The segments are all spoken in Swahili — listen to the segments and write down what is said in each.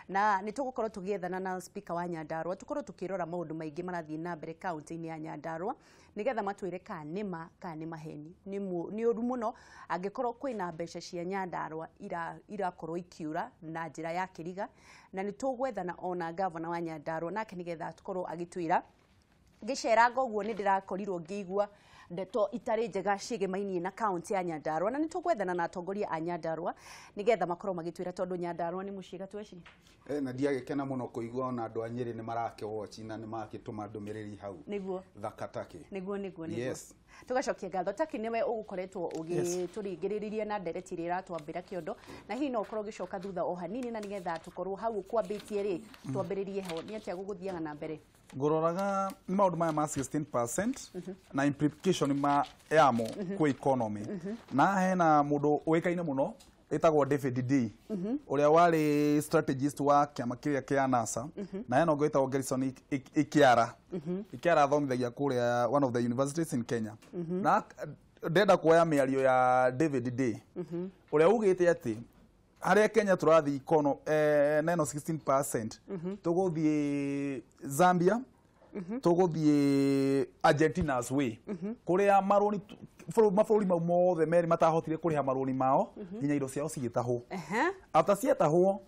na nitugukorwo tugiethana na speaker wa Nyandarua tukorwo tukirora maundu maingi marathii na mbere county-ini ya Nyandarua nigetha matwire kanima maheni ni uru muno angikorwo kwina mbeca cia Nyandarua irakorwo ikiura na njira ya kiriga na nitugwethana ona governor wa Nyandarua nake nigetha tukorwo agitwira gicera ngoguo ni ndirakorirwo ngigua ndeto itari njega cigemaini na county ya Nyandarua na nitugwethana na atongoria a Nyandarua nigetha makorwo magitwira tondu Nyandarua ni muciga tweci na ndiagikena muno kuigua ona andu a Nyeri ni marake watch na ni makituma ndumiriri hau niguo thakatake niguo yes tugacokia ngatho taki niwe ugukoretwo ugituringiririe na ndereti ira twambira kiondo na hihi no ukorwo gicoka thutha o hanini na nigetha tukorwo hau kwambitie ri twambiririe ho ni atia guguthiaga na mbere ngororaga ni maundu maya ma 16% na implication ma yamo kwa economy na hena mundu uikaine muno etagwo David D uria wari strategist wa kiama kiria kia NASA na hena ngo etagwo Gerson Ikiara thomithagia kuria one of the universities in Kenya na ndenda kuoya miario ya David D uria ugite ati haria Kenya turathi ikono neno 16% tuguthie Zambia tuguthie Argentina's way kuria maroni mabũrũri mau mothe meri matahotire kuriha maroni mao hinya indo ciao cigitahwo after cietahwo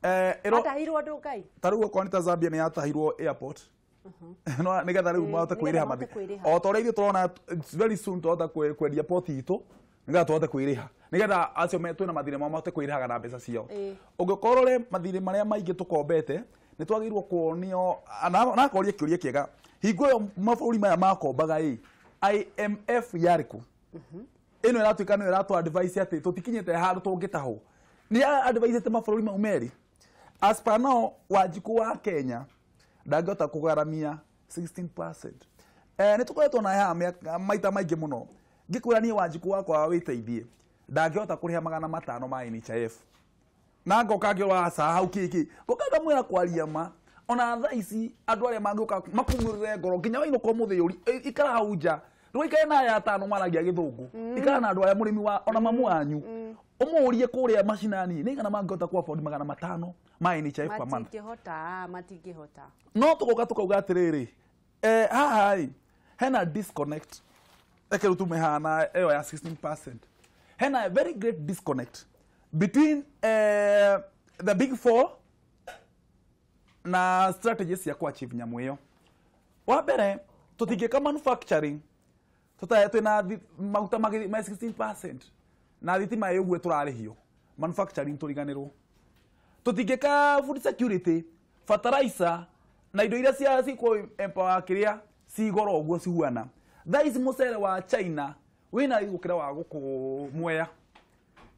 atahirwo andu ngai taruo konita Zambia ni yatahirwo airport no nigetha riu mahote kwiriha mathi o to reithio turona very soon tota kwendia port itu nigetha tuhote kwiriha nigetha acio me twina mathire mao mahote kwirihaga na mbeca ciao ungikorwo ri mathire maria maingi tukombete ni twagirwo kuonio na koria kiuria kiega hingo yo mabũrũri maya makombaga IMF yariku ino iratuika no iratu advice ati tutikinyete handu tungitaho ni advice te mabũrũri mau meri as per now Wanjiku wa Kenya ndangĩhota kũgaramia 16% ni tukoretwo na ya maita maingi muno ngikwira ni Wanjiku wakwa witeithie ndangĩhota kuriha 500 ma NHIF na ngoka ngĩrwa sa hau kiki ngoka mwira kwaria ma ona tha ici andu aria mangĩuka makumurire ngoro nginya waino ko muthiyuri ikara hau nja rũikae na ya tano maragia githungu ikara na andu aya murimi wa ona mamu wanyu umurie kuria macinani ni kana mangĩhota ku afford 500 ma NHIF per month matingĩhota no tugoka tukauga atiriri haha hena disconnect ekeru tumehana eyo ya 16% hena a very great disconnect between the big four na strategies ya kuachieve nyamu iyo wa mbere tutingika manufacturing twina maguta ma 16% na thitima yugwe turarihio manufacturing turiganirwo tutingika food security fertilizer na indo iria cia ciko empower kiria cigoro ogwo cihuana thaici mucere wa China wina igukira wa gukumwea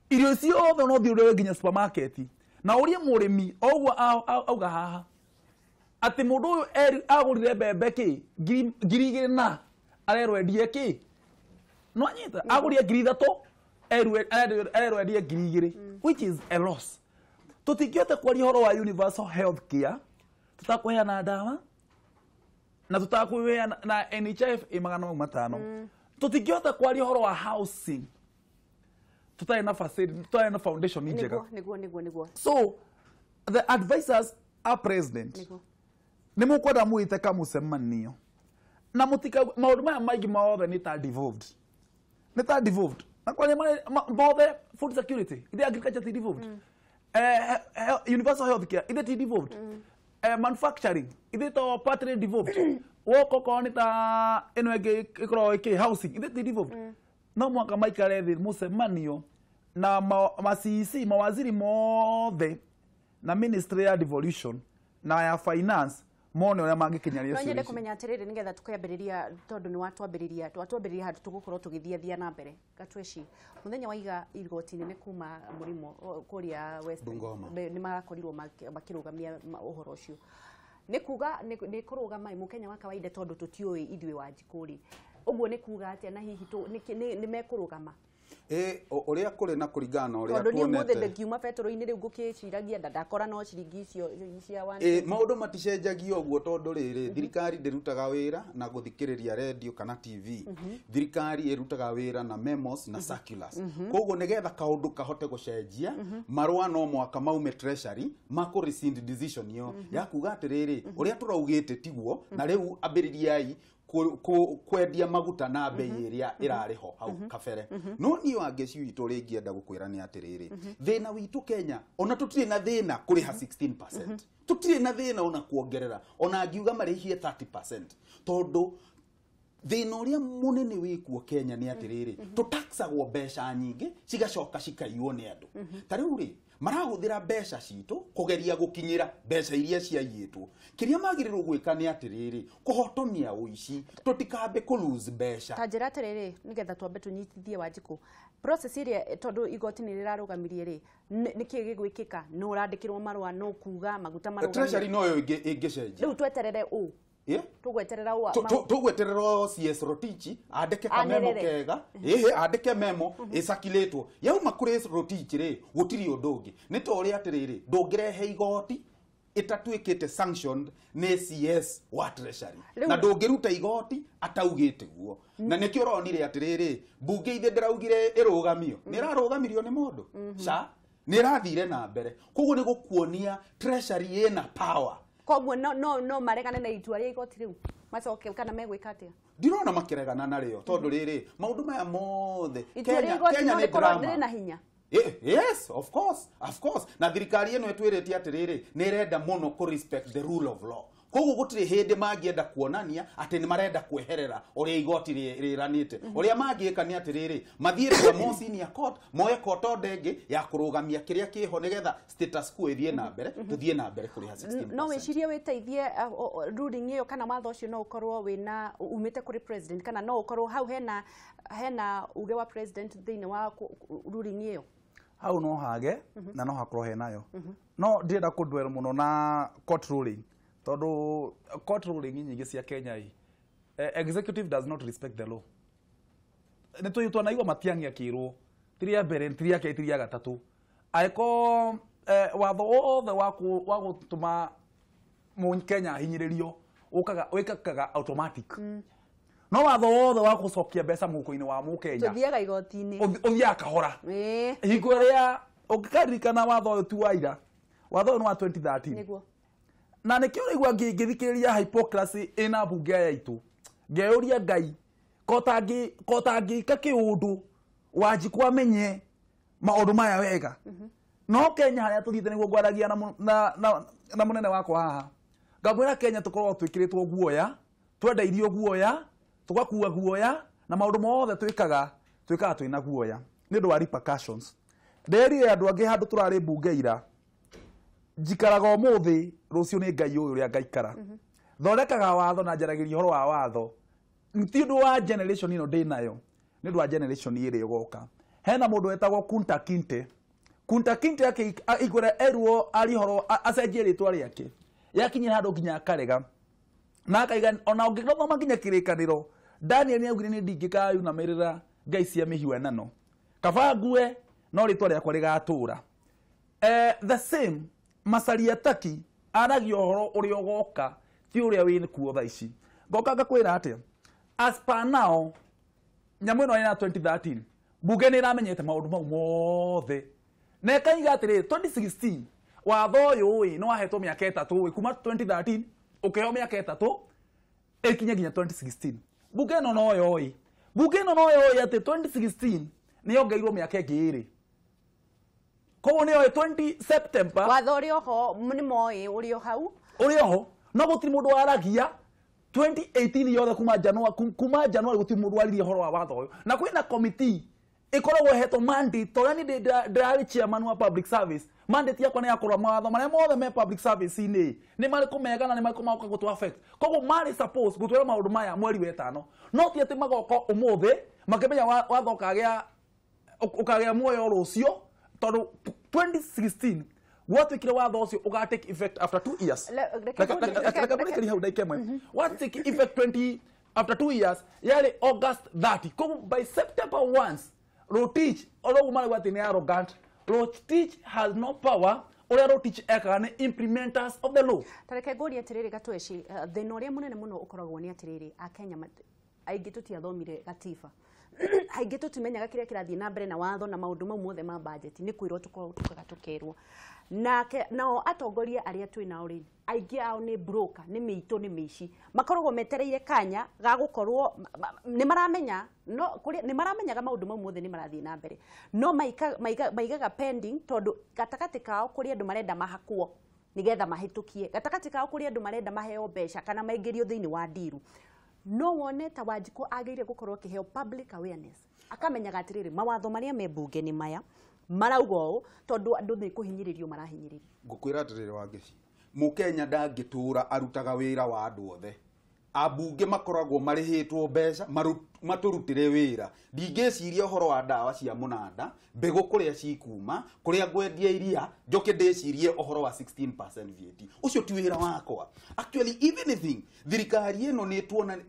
irio ciothe no thiure nginya supermarket na urie murimi ogwo auga haha ati mundu uyu agurire mbembe ki ngiri na arerwendie ki no anyita agurie ngiri 3 erwendie ngiri 2 which is a loss tutingiote kwaria horo wa universal health care tutakuheana ndawa na tutakuheana na NHIF 500 tutingiote kwaria horo wa housing tutai na facility tutai na foundation njega niguo so the advisors are president ni mukwenda muite kamucemanio na mutika maundu maya maingi maothe ni ta devolved na kwa mothe food security ide agriculture ti devolved universal health care ide ti devolved manufacturing ide to partly devolved woko ko ni ta eno ikro ke housing ide ti devolved no mwaka maikare thi mucemanio na macisi mawaziri mothe na ministry ya devolution na ya finance mone uria mangikinyaria sio nyende kumenya atiriri nigetha tukayambiriria tondu ni watwambiriria handu tugukorwo tugithiathia na mbere gatweci muthenya waiga igoti-ini ni kuma murimo kuria west ni marakorirwo makirugamia uhoro ucio ni kuga ni kurugama mukenya wa kawaida tondu tutioi ithwe Wanjiku ri uguo ni kuga atia na hihi ni mekurugama Uria kuri na kuringana uria tuonete tondu ni muthe ndekiuma petro-ini riu ngukiciragia ndakora no ciringi icio cia maundu maticenjagia uguo tondu riri thirikari ndirutaga wira na guthikiriria radio kana TV thirikari irutaga wira na memos na circulars koguo nigetha kaundu kahote gucenjia marua no mwaka maume treasury mako rescind decision yo ya kuga atiriri uria turaugite tiguo na riu ambiririai kwendia maguta na bei iria irariho hau kabere no ni wangeci witu ringienda gukwira ni atiriri thina witu Kenya ona tutire na thina kuriha 16% tutire na thina ona kuongerera ona ngiuga marihie 30% tondu thina uria munene wikuo Kenya ni atiriri tutaxagwo mbeca nyingi cigacoka cikaiyo ni andu tariu ri marahuthira mbeca citu kugeria gukinyira mbeca iria ciaiyitwo kiria magirirwo gwika ni atiriri kuhotomia uici tutikambe ku lose mbeca tanjira atiriri nigetha twambe tunyitithie Wanjiku process iria tondu igoti ni rirarugamirie ri niki gigwikika no urandikirwo marua no kuga maguta marugamire treasury no yo ingicenjia riu tweterere u tugweterera tugweterera CS Rotichi andike kamemo kega andike memo isakiletwo yauma kuri Rotichi ri gutiri undungi ni to uri atiriri ndungirehe igoti itatwikite sanctioned ni CS wa treasury na ndungiruta igoti ataugite guo na nikio ronire atiriri bunge ithe ndiraugire irugamio ni rarugamirio ni mundu ca ni rathire na mbere koguo ni gukuonia treasury ina power koguo no maregane na itua ria igoti riu macoke kana megwika atia ndirona makiregana nario tondu riri maundu maya mothe Kenya ni drama na hinya yes of course na thirikari eno etwireti atiriri ni irenda muno ku respect the rule of law koguo gutire hindi mangienda kuonania ati ni marenda kweherera uria igoti riranite uria mangiika ni atiriri mathiire kwa senior court moye court ndenge ya kurugamia kiria kiho nigetha status quo ithie na mbere tuthie na mbere kuriha 16% no wicirie witeithie ruling iyo kana watho ucio no ukorwo wina umite kuri president kana no ukorwo hau hena uge wa president thini wa ruling iyo hau no hage na no hakorwo henayo no ndirenda kudwell muno na court ruling tondu court ruling nyingi cia Kenya executive does not respect the law ni tuyitwa na igwa matiangia kirwo tiria mbere tiria ke tiria gatatu aiko watho othe wa gutuma mu Kenya hinyiririo wikaga automatic no watho othe wa gucokia mbeca muhuko-ini wa mu Kenya tuthiaga igoti-ini uthia kahora hingo ria ukikarikana watho uyu tu waira watho no wa 2013 niguo na nikio rigwa ngithikiriria hypocrisy ina bunge yaitu ngeuria Ngai kotangi kakiundu Wanjiku amenye maundu maya wega no Kenya haria tuthite niguo gwaragia na munene wakwa haha ngabwira Kenya tukorwo twikiritwo guoya twenda irio guoya tugakua guoya na maundu mothe twikaga twina guoya ni ndu wa repercussions nderi andu angi handu turari bunge ira jikaraga umuthi rucio ni Ngai uyu ria ngaikara thorekaga watho na njaragiria horo wa watho ti ndu wa generation ino ndinayo ni ndu wa generation iri igoka hena mundu wetagwo Kunta Kinte yake igure erwo ari horo acenjie ritwa riake yakinyira handu nginya akarega na akaiga ona ungithoma nginya kirikaniro Daniel ni augire ni ndingikayu na merera Ngai cia mihiwanano kabangue no ritwa riakwa rigatura the same Masaria Taki aragio horo uri ogoka ti uria wini kuo tha ici ngoka ngakwira atia as per now nyamu ino ina 2013 bunge ni ramenyete maundu mau mothe na kaiga atiri 2016 watho uyu no ahetwo miaka 3 kuma 2013 ukeo miaka 3 ikinya ginya 2016 bunge no yo ati 2016 ni ongeirwo miaka ingiri koguo ni 20 September watho uri oho ni moi uri hau uri oho no gutiri mundu waragia 2018 yothe kuma January gutiri mundu waririe horo wa watho uyu na kwina committee ikoragwo hetwo mandate torani ndari chairman wa public service mandate yakwa ni yakorwa mawatho maria mothe me public service ni mari kumega na ni mari kumauka gutu affect koguo mari suppose gutwira maundu maya mweri wa 5 no ti ati magoko umuthi makimenya watho ukagea muoyo rucio tondu 2016 gwatwikire watho ucio uga take effect after 2 years like how they came what take effect after 2 years yari August 30 koguo by September once Rotich although woman what in arrogant Rotich has no power or Rotich ekane implementers of the law. Tareke ngori atiriri gatweci thina uria munene muno ukoragwo ni atiriri a Kenya aingi tutiathomire gatiba aingi tutimenyaga kiria kirathie na mbere na watho na maundu mau mothe ma budget ni kwirwo tukaga tukerwo nao atongoria aria twina uri aingi ao ni broker ni miito ni miici makoragwo metereire kanya ga gukorwo ni maramenya no kuri ni maramenyaga maundu mau mothe ni marathie na mbere no maigaga pending tondu gatakati kao kuri andu marenda mahakwo nigetha mahitukie gatakati kao kuri andu marenda maheo mbeca kana maingirio thiini wa ndiru no wone ta Wanjiku ageire gukorwo kiheo public awareness akamenyaga atiriri mawatho maria me bunge ni maya maraugo tondu andu ni kuhinyiririo marahinyiririo ngukwira atiriri Wangici Mukenya ndangitura arutaga wira wa andu othe abunge makoragwo marihitwo mbeca maturutire wira ndingeciria uhoro wa ndawa cia munanda mbegu kuria cikuma kuria ngwendia iria njoke ndecirie uhoro wa 16% VAT ucio ti wira wakwa actually even anything thirikari eno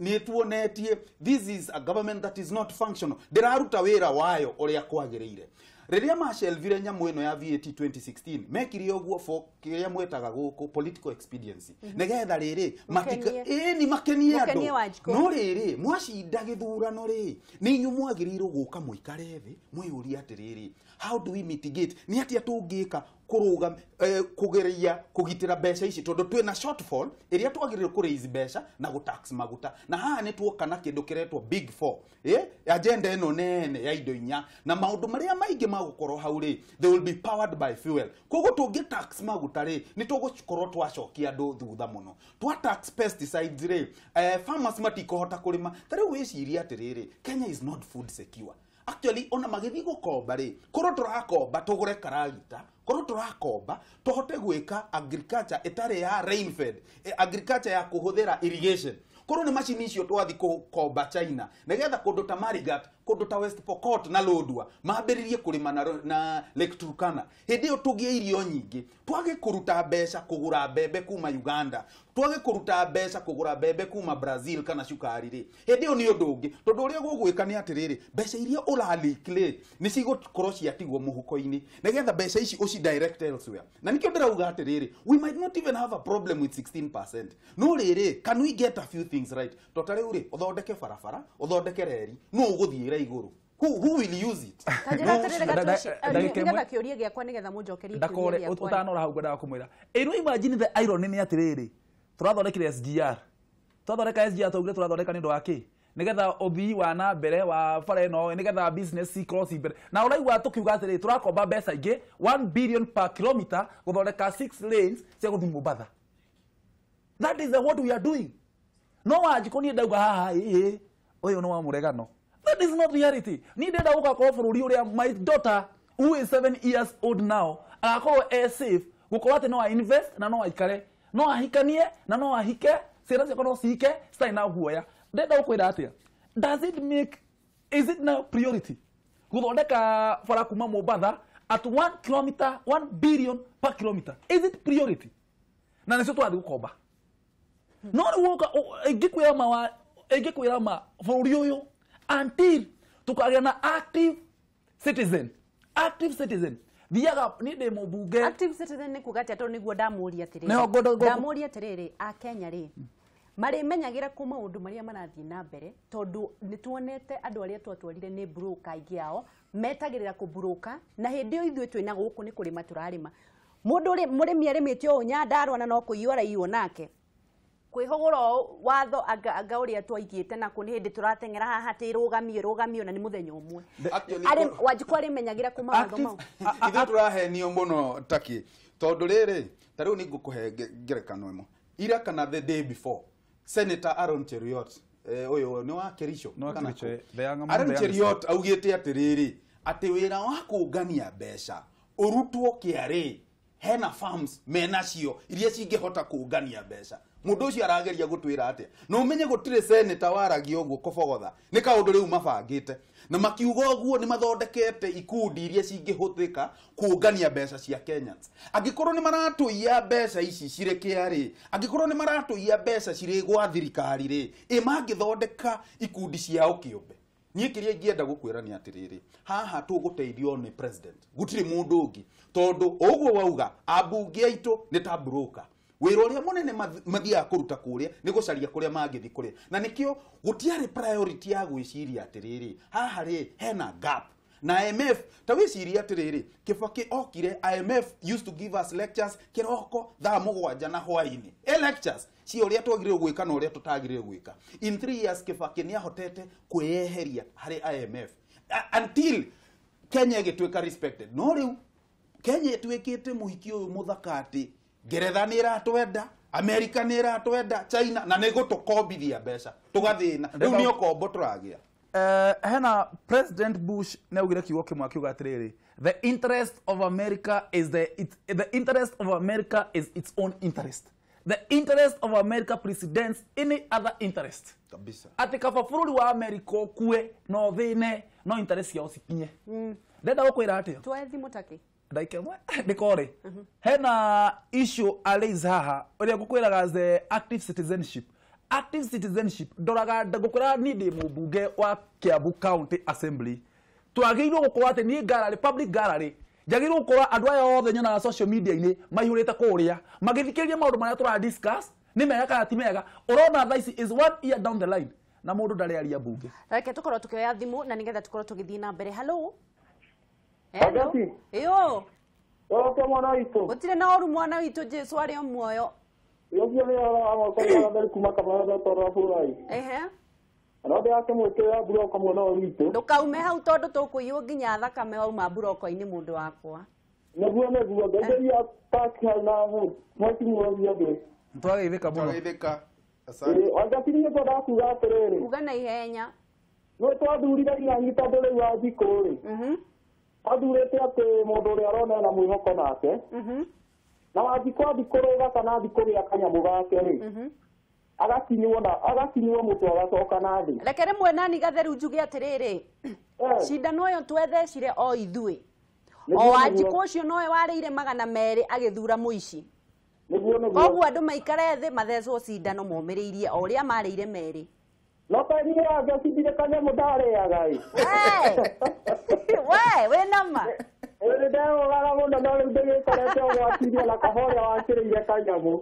netuonetie this is a government that is not functional ndiraruta wira wayo uria kwagirire riria mashelvire nyamu eno ya VAT 2016 mekire oguo for kiria mwetaga guku political expediency nigetha riri matika ni makenie andu no riri mwashinda githurano ri ni nyu mwagirirwo guka muikare thi mwiyuria atiriri how do we mitigate ni atia tungika kuruga kugeria kugitira mbeca ici tondu twina shortfall iria twagirirwo ku raise mbeca na go tax maguta na haha ni tuokana kindu kiretwo big 4 agenda eno nene ya indo inya na maundu maria maingi magukorwo hau ri they will be powered by fuel kogo tungi tax maguta ri ni tugukorwo twacokia andu thutha muno twa tax pesticides ri farmers matikohota kurima tari wiciria atiriri Kenya is not food secure actually ona magithi gukomba ri koro turakomba tugure karagita koro turakomba tuhote gwika agriculture etare ya rain fed agriculture ya kuhuthira irrigation koro ni machine icio twathi kukomba China nigetha kundu ta Marigat kundu ta West Pokot na Lodwar mambiririe kurima na Lake Turkana hindi yo tugie irio nyingi twage kuruta mbeca kugura mbembe kuma Uganda twage kuruta mbeca kugura mbembe kuma Brazil kana cukari ri hindi yo ni undu ungi tondu uria gugwika ni atiriri mbeca iria uralikle ni cigukorwo ciatigwo muhuko-ini nigetha mbeca ici uci direct elsewhere na nikio ndirauga atiriri we might not even have a problem with 16% no riri can we get a few things right totari uri uthondeke barabara uthondeke reri no uguthira iguru who will use it nigetha kiuria giakwa nigetha munjokerie kiuria giakwa utanora hau ngenda kumwira ino imagine the irony ni atiriri turathondekire SGR turathondeka SGR tugire turathondeka nindu waki nigetha obi wa na mbere wa bara ino nigetha business cross mbere na uraigwa tukiuga atiriri turakomba mbeca ingi 1 billion per kilometer guthondeka 6 lanes cia guthi Mombasa. That is what we are doing. No Wanjiku ni ndauga haha uyu no wa muregano. That is not reality. Ni ndenda gugakorwo bururi uria my daughter who is 7 years old now agakorwo safe gukorwo ati no I invest na no aikare no ahikanie na no ahike ciana ciakwa no cihike citai na guoya ndenda gukwira atia is it now priority guthondeka bara kuma Mombasa at 1 kilometer 1 billion per kilometer is it priority na nicio twathi gukomba no ni woka egikwira ma bururi uyu until tukagia na active citizen thiaga ni ndimo bunge active citizen ni kugati ato niguo ndamuria atiriri ndamuria atiriri a Kenya ri mari menyagira ku maundu maria marathie na mbere tondu ni tuonete andu aria twatwarire ni broker igiao metagirira ku broker na hindi yo ithuĩ twina guku ni kurima turarima mundu ri murimi arimitio Nyandarua na no kuiyora iyo nake kwihogora watho anga uria twaigite na kuni hindi turatengera haha tirugamio na ni muthenya umwe ari Wanjiku ari menyagira kuma watho mau ithu turahenio muno taki tondu riri tariu ni ngukuhe ngerekano imo ira kana the day before Senator Aaron Cheruiyot uyu ni wa Kerisho kana Aaron Cheruiyot augite atiriri ati wira wa kungania mbeca urutwo kiari hena farms menacio iria cingihota kungania mbeca mundu ucio arageria gutwira atia no umenye gutire senator waragi oguo kobogotha ni kaundu riu mabangite na makiuga oguo ni mathondekete ikundi iria cingihuthika kungania mbeca cia Kenyans angikorwo ni maratuia mbeca ici cire kiari angikorwo ni maratuia mbeca cire gwa thirikari ri mangithondeka ikundi ciao kiumbe niä kä rä a ingĩenda gå kwä ra nä atä rä rä haha tå gå teithio nä president gutirä må ndå å ngä tondå å guo wauga ambunge aitå nä ta broker wä ra å rä a må nene mathiaga kå ruta kå rä a nä gå caria kå rä a mangä thiä kå rä na nä kä o gå tiarä priority ya gwä ciria atä rä rä haha rä hena gap na IMF ta wä ciria atä rä rä Kibaki okire IMF used to give us lectures kiroko thaa mũgwanja na hwainĩ lectures cio ũrĩa twagĩrĩirwo gwĩka na ũrĩa tũtagĩrĩirwo gwĩka in 3 years Kibaki nĩ ahotete kwĩyeheria harĩ IMF until Kenya ĩgĩtuĩka respected no rĩu Kenya ĩtuĩkĩte mũhiki ũyũ mũthaka atĩ Ngeretha nĩ ĩratwenda America nĩ ĩratwenda China na nĩ gũtũkombithia mbeca tũgathĩna rĩu nĩ ũkombo tũragĩa hena President Bush neugire kiugo kimwe akiuga atiriri the interest of America is the interest of America is its own interest. The interest of America precedents any other interest. Kabisa. Ati kaba bururi wa America kue no thine no interest yao cikinye. Ndenda gukwira atia. Twethi mutaki. Ndaike mwe ndikore. Hena issue aliza haha uria gukwiraga as the active citizenship. Active citizenship ndoraga ndagukwira ni ndi mubunge wa Kiambu County Assembly twagirwo gukorwa ati ni gallery public gallery njagirwo gukorwa andu aya othe nyona social media ini maihurite kuria magithikiriria maundu maria tura discuss ni mega kana ti mega urona tha ici is 1 year down the line na mundu ndari aria bunge reke tukorwo tukioya thimu na nigetha tukorwo tugithii na mbere hello Agati. Iyo. Oke mwana witũ. Gutire na oru mwana witũ Jesu ari o muoyo. Yobia ni amakora ndari kuma kamara tora furai. Ehe. Anabe yake mweke ya buroko mwana witũ. Ndukaume hau tondu tukuiyo nginya thakame wauma buroko-ini mundu wakwa. Neguo ngeria paki na mwaki mwezi ndio. Ntwageithika muno. Twageithika. Asante. Agati ni ndo kuga atiriri. Uga na ihenya. No twathurire nyangi tondu riu wa thikũ ri. Athurĩte atĩ mũndũ ũrĩa arona na mwĩhoko nake na wathikwa thikũrũga kana thikũrĩa kanyamũ gake rĩ agakinywo mũtwe agacoka na thĩ reke rĩmwe nani gatheru njuge atĩrĩrĩ cindano ĩyo twethecire o ithuĩ o wanjikũ ũcio nowe warĩire 200 agĩthura mũici koguo andũ maikare thĩ mathecwo cindano momĩrĩirie o ũrĩa marĩire merĩ no kaini ya gacindire kanyamũ ndarĩaga we nama ĩrĩ ndĩrogaga mũno no rĩu ndĩgĩkorete ũgwatirie na kahorĩa wakĩrĩire kanyamũ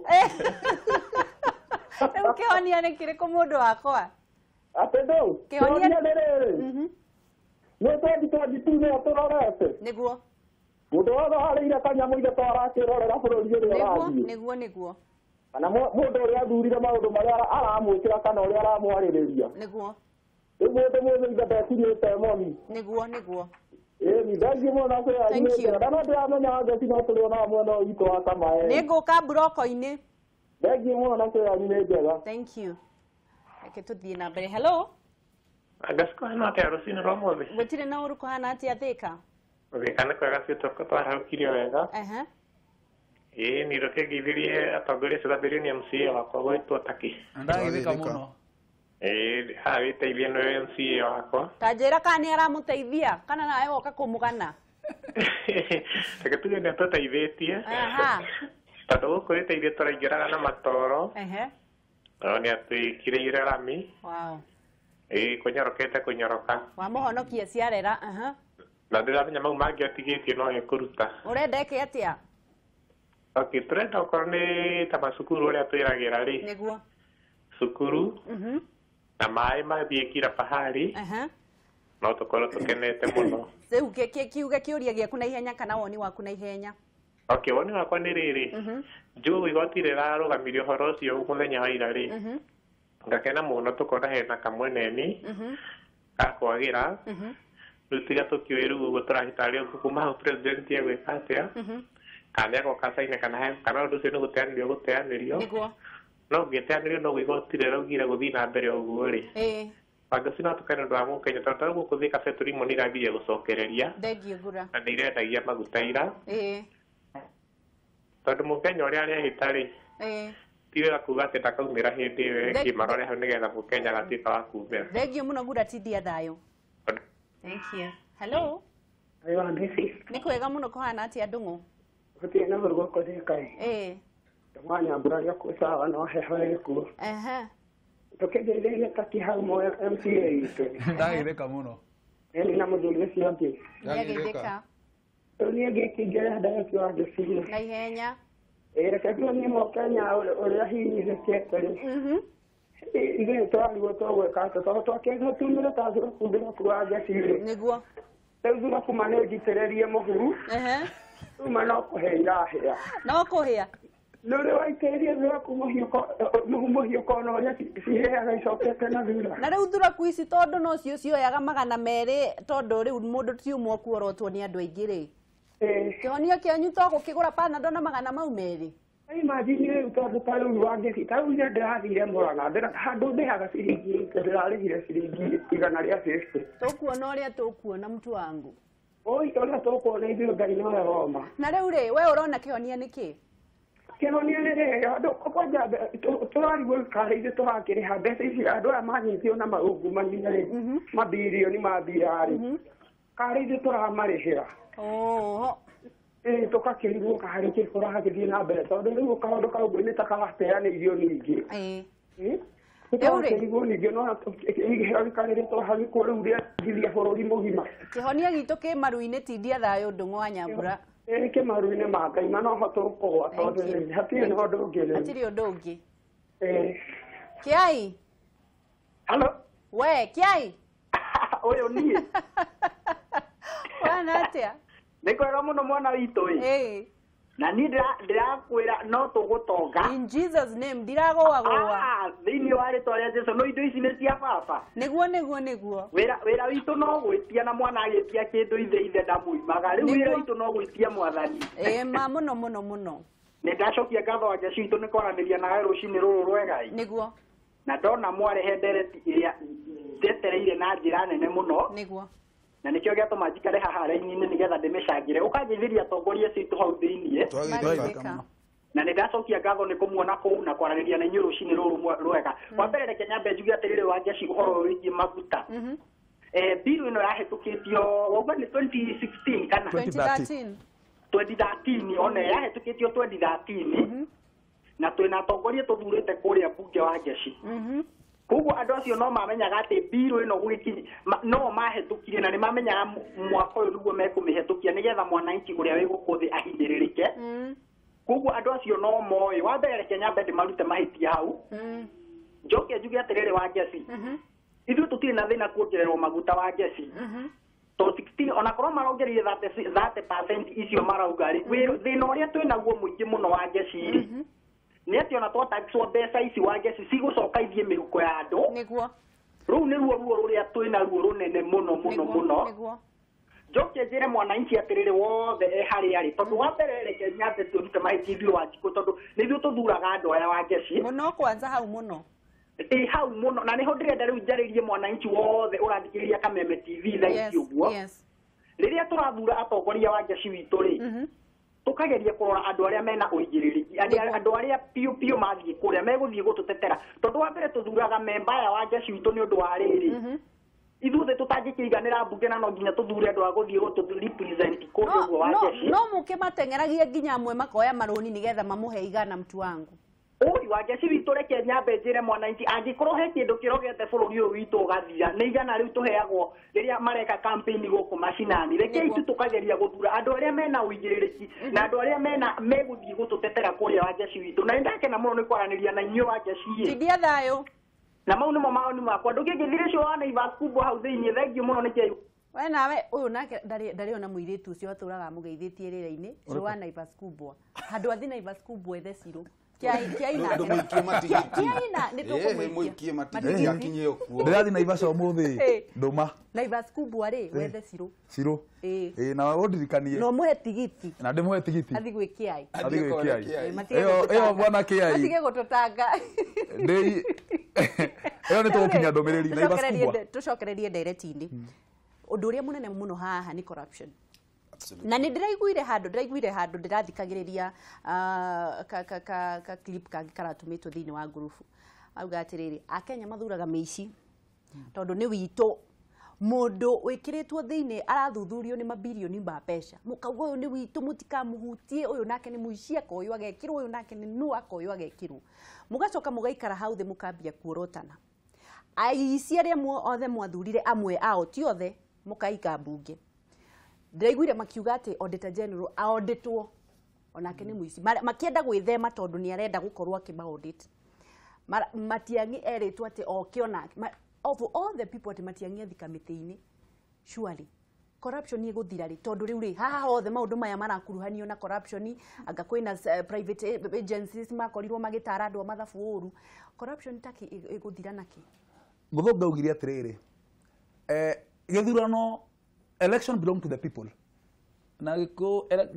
rĩu kĩhonia nĩ kĩrĩkũ mũndũ wakwa atĩ ndũ kĩhonia nĩ rĩrĩ nĩ 2022 nĩyo tũrorete nĩguo mũndũ wothe harĩire kanyamũ ithe twarakĩrorera bũrũri ũrĩa ũrathiĩ nĩguo kana mũndũ ũrĩa athurire maũndũ marĩa aramwĩkĩra kana ũrĩa aramwarĩrĩria nĩguo rĩu mũndũ mũthĩ ithe ndekunyĩte moni nĩguo ni thangiũ mũno kwĩyanyĩte na no ndĩramenya ageci no tũrĩ ona mwena ũyũ witũ wa kamae nĩ ngũka buroko-inĩ thangiũ mũno na kwĩyanyu nĩ njega thank you reke tũthiĩ na mbere hello Agasi kũhana atĩa rũcinĩ rwa mũthĩ gũtirĩ na ũru kũhana atĩa Thĩka Thĩka nĩ kwega biũ twarahũkirio wega ĩĩ nĩ rũkĩngeithirie atongoria acio thambĩrio nĩ MCA wakwa gwĩtwo Taki ndageithika muno haha wĩteithie nĩwe MCA wakwa ta njĩra kana nĩ aramũteithia kana nawe woka kũmũgana reke tuge nĩ atũteithĩtie tondũ gũkũ wĩteithie tũraingĩraga na matoro no nĩ atwĩkĩrĩire rami kũnyoroka wamũhonokia ciarera na ndĩramenya mau mangĩ atigĩtie no ekũruta ũrenda eke atĩa tũrenda okorwo nĩ ta macukuru ũrĩa twĩragĩra rĩ nĩguo cukuru na maĩ mathiĩ kila pahali no tũkorwo tũkenete mũno rĩu kiuge kĩũria gĩaku na ihenya kana woni waku na ihenya woni wakwa nĩ rĩrĩ njũĩ igoti rĩrarũgamirie ũhoro ũcio mũthenya wa ira rĩ ngakena mũno tũkona hena kamweneni gakwagĩra rĩu tiga tũkĩũĩ rĩu ũguo tũragĩtarĩria kuma hau president egwĩka atĩa kana nĩagoka caine kana ũndũ ũcio nĩ gũteanĩrio gũteanĩrio no ngĩteanĩrio no igoti rĩraugire gũthiĩ na mbere ũguo rĩ Wangeci no tukane ndo amu Kenya tondu guku thika petri moni rabie gucokereria ndegie ngura na ndirendagia maguta ira tondu Mukenya uria arehita ri tiwega kuga ati ndakaumira hindi we kimarore hau nigetha Mukenya gatuika wa kumira ndegie muno ngura tidia thayo thank you hello ayo ndisi ni kwega muno kuhana ati andungu gutire na rugo ko thikai tamanya mbura ya kusawa no heho iriku Tukigereria kakihau mo MCA itu. Ndagitheka muno. Eni na muthuri ucio angi. Ndagitheka. Ni ngikingera ndagĩkiwa ngĩciria. Na ihenya. Reke tuonie Mũkenya ũrĩa hinyĩrĩkĩte rĩ. Ithuĩ twarirwo twagwĩka atĩ tondũ twakĩenda tumĩre ta thuraku wa njeci rĩ. Nĩguo. Rĩu thuraku ma nĩ njitĩrĩrie mũhuru. Uma no kũhĩa irahĩa. No kũhĩa. Nũrĩ waitĩrĩria thuraku mũhiũko na ũrĩa cihĩaga icokete na thura. Na rĩu thuraku ici tondũ no cio cioyaga 200 tondũ rĩu mũndũ ti ũmwe kuorotwo nĩ andũ aingĩ rĩ. Kĩhonia kĩanyu to gũkĩgũra panado na 200. Imagine rĩu tondũ ta rĩu wangĩthi ta rĩu ndĩrathire Mũrang'a handũ ndĩhaga ciringi ndĩrarĩhire ciringi 150. Tũkuona ũrĩa tũkuona mtu wangu. Oi ũrĩa tũkuona ithuĩ Ngai no Roma. Na rĩu rĩ we ũrona kĩhonia nĩkĩ? Kĩhonia nĩ rĩrĩ andũ kwanja tũrarigwo karĩithĩ tũrakĩrĩha mbeca ici andũ aya manyitio na maungumania rĩ mabilioni ma mbia rĩ karĩithĩ tũramarĩhĩra. Tũkakĩrigwo karĩkĩ kũragĩthiĩ na mbere tondũ rĩu kaũndũ kau nĩ ta karateanĩirio ningĩ. Tũkakĩrigwo ningĩ no gĩkarĩrĩa twahagĩkwo rĩu rĩagithia bũrũri mũgima. Kĩhonia gitũ kĩ maru-inĩ ti ndia thayũ ndũng'ũ Nyambura. Kĩ maru-inĩ ma Ngai ma no hote gũkũgwa tondũ hatirĩ na ũndũ ũngĩ rĩu. Hatirĩ ũndũ ũngĩ. Kĩai. Halo. We Kĩai. Ũyũ niĩ. Wana atĩa? Nĩ kwega mũno mwana witũ ĩ. Na niĩ ndĩrakwĩra no tũgũtonga. In Jesus name ndiragũa. Thĩinĩ wa rĩtwa rĩa Jesũ no indo ici nĩ cia baba. Nĩguo. Wĩra witũ no gwĩtia na mwana agĩtia kĩndũ ithe ndamuimaga. Rĩu wĩra witũ no gwĩtia Mwathani. Ma mũno. Nĩ ndacokia ngatho wa Jesũ witũ nĩ kwaranĩria nawe rũcinĩ rũrũ rwega. Nĩguo. Na ndona mwarehe ndereti ĩrĩa ndetereire na njĩra nene mũno. Nĩguo. Na nikio gĩatũma njikare haha raini-inĩ nĩgetha ndĩmĩcangĩre ũkanjĩthĩria atongoria citũ hau thĩinĩ. Na nĩ ndacokia ngatho nĩ kũmuona kũu na kwaranĩria na inyuĩ rũcinĩ rũrũ rwega. Wa mbere reke nyambe njuge atĩrĩrĩ wa Njeci ũhoro wĩgiĩ maguta. Bill ĩno yahĩtũkĩtio wauga nĩ 2016 kana 2013 ona yahĩtũkĩtio 2013 na twĩna atongoria tũthurĩte kũrĩa mbunge wa Njeci. Koguo andũ acio no mamenyaga atĩ bill ĩno gwĩkinya no mahĩtũkirie na nĩ mamenyaga mwaka ũyũ nĩguo mekũmĩhĩtũkia nĩgetha mwananchi ũrĩa wĩ gũkũ thĩ ahinyĩrĩrĩke. Koguo andũ acio no moĩ wa mbere reke nyambe ndĩmarute mahĩtia hau. Njoke njuge atĩrĩrĩ wa Njeci. Ithuĩ tũtirĩ na thĩna kuongererwo maguta wa Njeci. To 16 onakorwo marongereire 30% icio marauga rĩ thĩna ũrĩa twĩnaguo mũingĩ mũno wa Njeci nĩ atĩ ona twataxwo mbeca ici wa Njeci cigũcoka ithie mĩhuko ya andũ. Nĩguo. Rĩu nĩruo ruo rũrĩa twĩnaruo rũnene mũno. Njoke njĩre mwananchi atĩrĩrĩ wothe harĩa arĩ tondũ wa mbere reke nyambe tũrute mahĩtia ithuĩ wa Njikũ tondũ nĩthuĩ tũthuraga andũ aya wa Njeci. Mũno kwanza hau mũno. Hau mũno na nĩho ndĩrenda rĩu njarĩrie mwananchi wothe ũrathikĩrĩria Kameme TV thaa ici ũguo. Rĩrĩa tũrathura atongoria wa Njeci witũ rĩ tukageria kurora andu aria mena uigirĩrĩki andu aria piu mathiĩ kũrĩa megũthiĩ gũtũtetera tondũ wa mbere tũthuraga memba ya wa Njeci witũ nĩ ũndũ wa rĩrĩ ithuĩ tũtangĩkĩiganĩra mbunge na no nginya tũthure andũ a gũthiĩ gũtũrepresent kũrĩa ũguo wa Njeci. No mũke mateng'eragie nginya amwe makoya marũni nĩgetha mamũhe igana mtu wangu. Oi wa Njeci witũ reke nyambe njĩre mwananchi angĩkorwo he kĩndũ kĩrogete bũrũri ũyũ witũ ũgathira nĩ igana rĩu tũheagwo rĩrĩa mareka campaign gũkũ macinani reke itũ tũkageria gũthura andũ arĩa mena ũigĩrĩrĩki na andũ arĩa megũthiĩ gũtũtetera kũrĩa wa Njeci witũ na ndakena mũno nĩ kwaranĩria na inyuĩ wa Njeci. Ndia thayũ. Na mau nĩmo maoni makwa ndũngĩgĩthire cio wa Naivas kubwa hau thĩinĩ thengio mũno nĩkĩo. We nawe ũyũ nake ndarĩ ona mũirĩtu ũcio atũraga mũgeithĩtie rĩra-inĩ cio wa Naivas kubwa handũ athi Naivas kubwa ethe cirũ. Ndĩrathiĩ Naivas ũmũthĩ ndũma. Naivas kubwa rĩ wethe cirũ. Na ũndirikanie. No mũhe tigiti. Na ndĩmũhe tigiti. Athi gwĩ Kĩai. Ĩyo bwana Kĩai. Matige gũtũtanga. Ĩyo nĩ tũgũkinya ndũmĩrĩri Naivas kubwa. Tũcokererie ndereti-inĩ. Ũndũ ũrĩa mũnene mũno haha nĩ corruption. Na nĩ ndĩraiguire handũ ndĩrathikagĩrĩria ka clip kangĩ karatũmĩtwo thĩinĩ wa ngurubu auga atĩrĩrĩ akenya mathuraga mĩici tondũ nĩ witũ mũndũ wĩkĩrĩtwo thĩinĩ arathuthurio nĩ mabilioni ma mbeca mũkauga ũyũ nĩ witũ mũtikamũhutie ũyũ nake nĩ mũici akoywo agekĩrwo ũyũ nake nĩ nũ akoywo agekĩrwo mũgacoka mũgaikara hau thĩ mũkambia kuorotana aici aria othe mwathurire amwe ao ti othe mukaika mbunge ndiraiguire makiuga ati auditor general auditwo onake ni muici makienda gwithema tondu ni arenda gukorwo akimaudit Matiang'i eritwo ati okiona of all the people ati Matiang'i athi kamiti-ini surely corruption iguthira ri tondu riu ri haha othe maundu maya marakuruhanio na corruption anga kwina private agencies makorirwo magitara andu mathabu uru corruption taki iguthira naki Gutho ngaugire atiriri githurano election belong to the people na